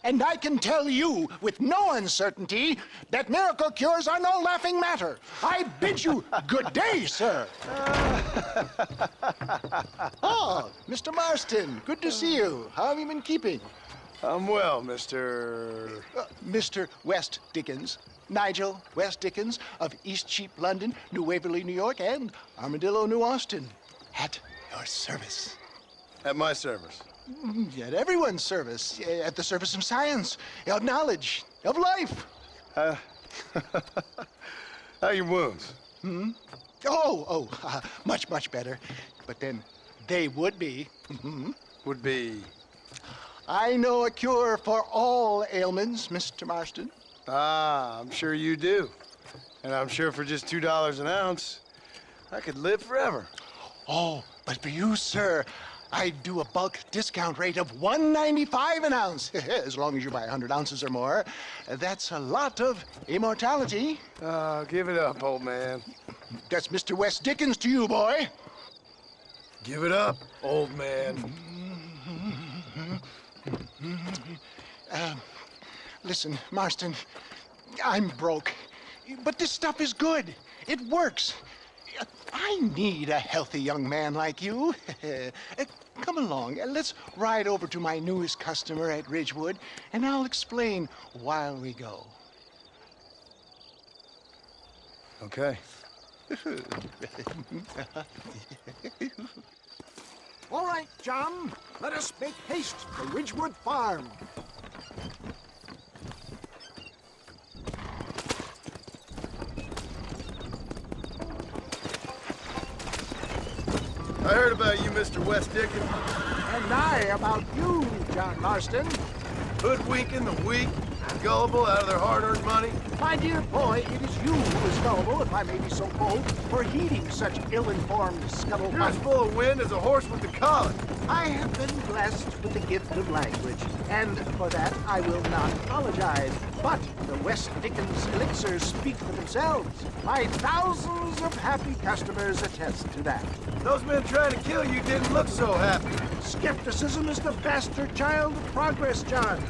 And I can tell you with no uncertainty that miracle cures are no laughing matter. I bid you good day, sir. Oh, Mr. Marston, good to see you. How have you been keeping? I'm well, Mr. Mr. West Dickens. Nigel West Dickens of Eastcheap, London, New Waverly, New York, and Armadillo, New Austin. At your service. At my service. At everyone's service. At the service of science, of knowledge, of life. How are your wounds? Much, much better. But then they would be. Would be... I know a cure for all ailments, Mr. Marston. Ah, I'm sure you do. And I'm sure for just $2 an ounce, I could live forever. Oh, but for you, sir, I'd do a bulk discount rate of $1.95 an ounce, as long as you buy 100 ounces or more. That's a lot of immortality. Give it up, old man. That's Mr. West Dickens to you, boy. Give it up, old man. Listen, Marston, I'm broke, but this stuff is good. It works. I need a healthy young man like you. Come along, let's ride over to my newest customer at Ridgewood, and I'll explain while we go. Okay. All right, John, let us make haste to Ridgewood Farm. I heard about you, Mr. West Dickens. And I about you, John Marston. Hoodwinking the weak, gullible out of their hard-earned money. My dear boy, it is you who is gullible, if I may be so bold, for heeding such ill-informed You're scuttlebutt. as full of wind as a horse with the colic. I have been blessed with the gift of language, and for that I will not apologize. But the West Dickens elixirs speak for themselves. My thousands of happy customers attest to that. Those men trying to kill you didn't look so happy. Skepticism is the bastard child of progress, John.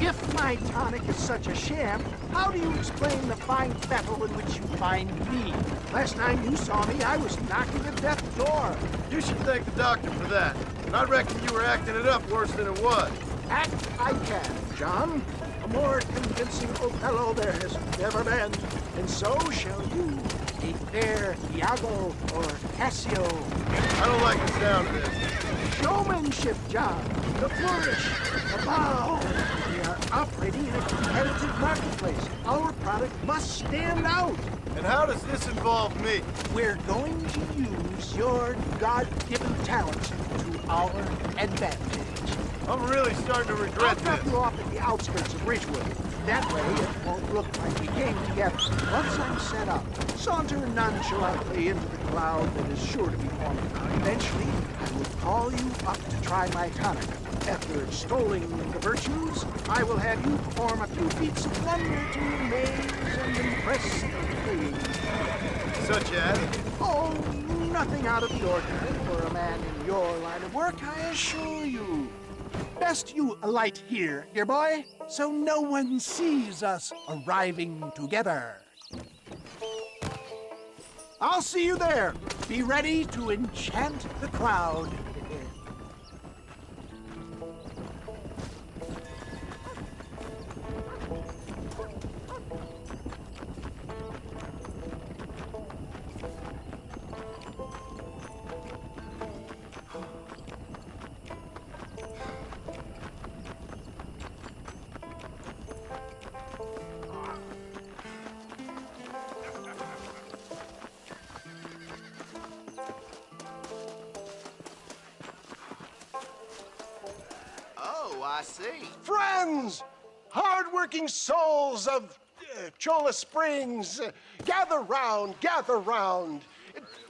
If my tonic is such a sham, how do you explain the fine battle in which you find me? Last time you saw me, I was knocking at death's door. You should thank the doctor for that. And I reckon you were acting it up worse than it was. Act I can, John. A more convincing Othello there has never been. And so shall you, a fair Iago or Cassio. I don't like the sound of this. Showmanship, John. The flourish, the bow. We are operating in a competitive marketplace. Our product must stand out. And how does this involve me? We're going to use your God-given talent to our advantage. I'm really starting to I'll regret drop this. you off at the outskirts of Ridgewood. That way, it won't look like we came together. Once I'm set up, saunter nonchalantly into the cloud that is sure to be forming. Eventually, I will call you up to try my tonic. After extolling the virtues, I will have you perform a few feats of wonder to amaze and impress the page. Such as? Oh, nothing out of the ordinary for a man in your line of work, I assure you. Best you alight here, dear boy, so no one sees us arriving together. I'll see you there. Be ready to enchant the crowd. Oh, I see. Friends, hard-working souls of Cholla Springs, gather round, gather round.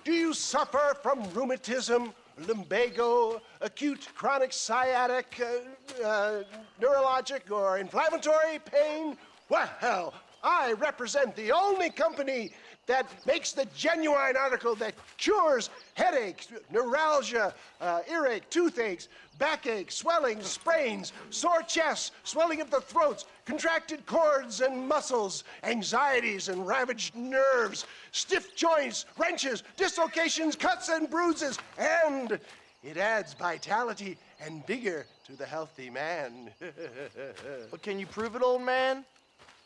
Do you suffer from rheumatism, lumbago, acute chronic sciatic, neurologic, or inflammatory pain? Well, I represent the only company that makes the genuine article that cures headaches, neuralgia, earache, toothaches, backache, swelling, sprains, sore chests, swelling of the throats, contracted cords and muscles, anxieties and ravaged nerves, stiff joints, wrenches, dislocations, cuts and bruises, and it adds vitality and vigor to the healthy man. But can you prove it, old man?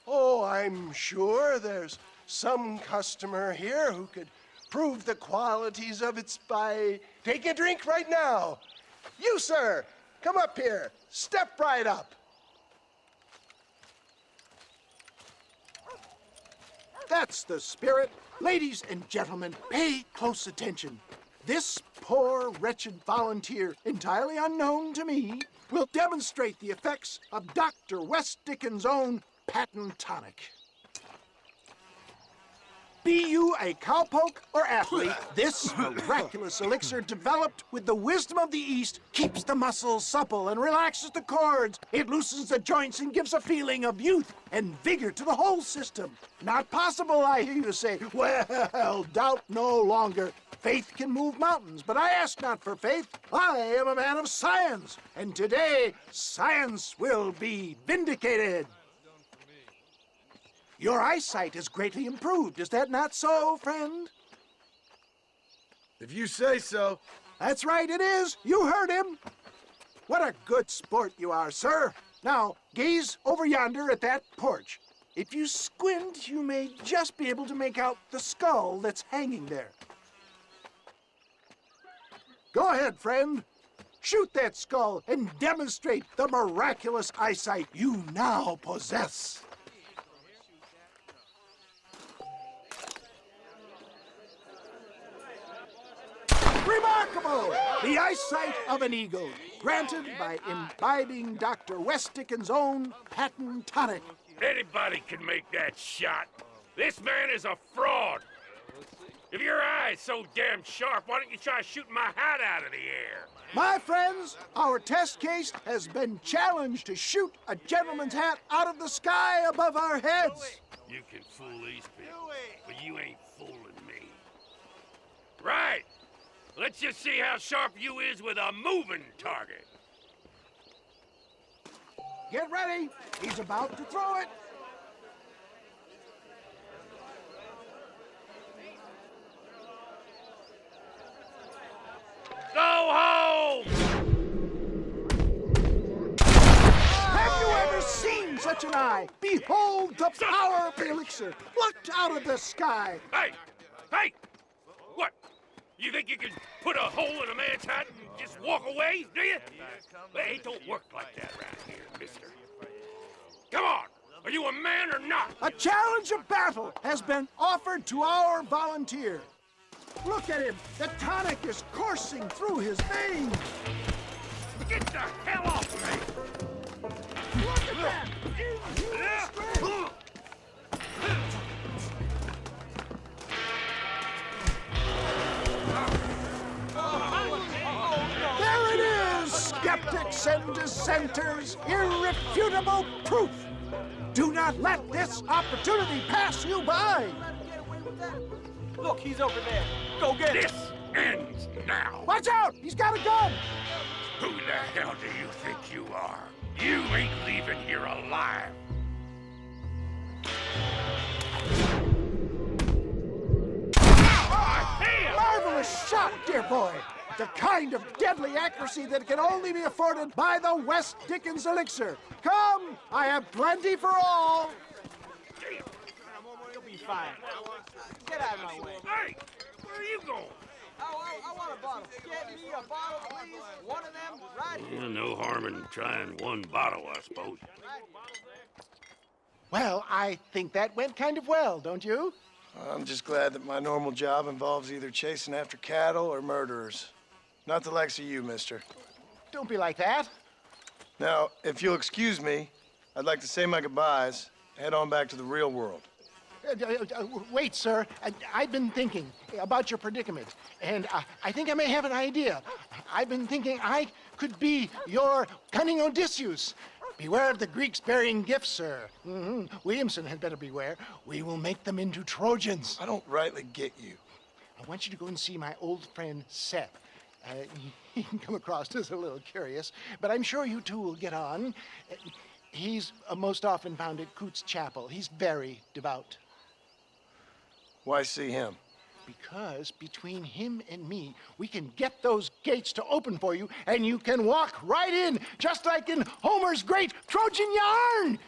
Oh, I'm sure there's some customer here who could prove the qualities of it by taking a drink right now. You, sir, come up here. Step right up. That's the spirit. Ladies and gentlemen, pay close attention. This poor, wretched volunteer, entirely unknown to me, will demonstrate the effects of Dr. West Dickens' own patent tonic. Be you a cowpoke or athlete, this miraculous elixir developed with the wisdom of the East keeps the muscles supple and relaxes the cords. It loosens the joints and gives a feeling of youth and vigor to the whole system. Not possible, I hear you say. Well, doubt no longer. Faith can move mountains, but I ask not for faith. I am a man of science, and today science will be vindicated. Your eyesight is greatly improved. Is that not so, friend? If you say so. That's right, it is. You heard him. What a good sport you are, sir. Now, gaze over yonder at that porch. If you squint, you may just be able to make out the skull that's hanging there. Go ahead, friend. Shoot that skull and demonstrate the miraculous eyesight you now possess. Remarkable! The eyesight of an eagle, granted by imbibing Dr. West Dickens' own patent tonic. Anybody can make that shot. This man is a fraud. If your eye's so damn sharp, why don't you try shooting my hat out of the air? My friends, our test case has been challenged to shoot a gentleman's hat out of the sky above our heads. You can fool these people, but you ain't fooling me. Right. Let's just see how sharp you is with a moving target. Get ready. He's about to throw it. Go home! Have you ever seen such an eye? Behold the power of the elixir plucked out of the sky. Hey! Hey! What? You think you can put a hole in a man's hat and just walk away, do you? Hey, it don't work like that around here, mister. Come on! Are you a man or not? A challenge of battle has been offered to our volunteer. Look at him. The tonic is coursing through his veins. Get the hell off of me! Look at that. Inhuman strength. There it is, skeptics and dissenters, irrefutable proof. Do not let this opportunity pass you by. Look, he's over there. Go get him. This ends now! Watch out, he's got a gun. Who the hell do you think you are? You ain't leaving here alive! Marvelous shot, dear boy. The kind of deadly accuracy that can only be afforded by the West Dickens elixir. Come, I have plenty for all. You'll be fine. Get out of my way. Hey! Where are you going? I want a bottle. Get me a bottle, please. One of them right here. No harm in trying one bottle, I suppose. Well, I think that went kind of well, don't you? I'm just glad that my normal job involves either chasing after cattle or murderers. Not the likes of you, mister. Don't be like that. Now, if you'll excuse me, I'd like to say my goodbyes, head on back to the real world. Wait, sir. I've been thinking about your predicament, and I think I may have an idea. I've been thinking I could be your cunning Odysseus. Beware of the Greeks bearing gifts, sir. Williamson had better beware. We will make them into Trojans. I don't rightly get you. I want you to go and see my old friend Seth. He can come across as a little curious, but I'm sure you two will get on. He's most often found at Coots Chapel. He's very devout. Why see him? Because between him and me, we can get those gates to open for you, and you can walk right in, just like in Homer's great Trojan yarn!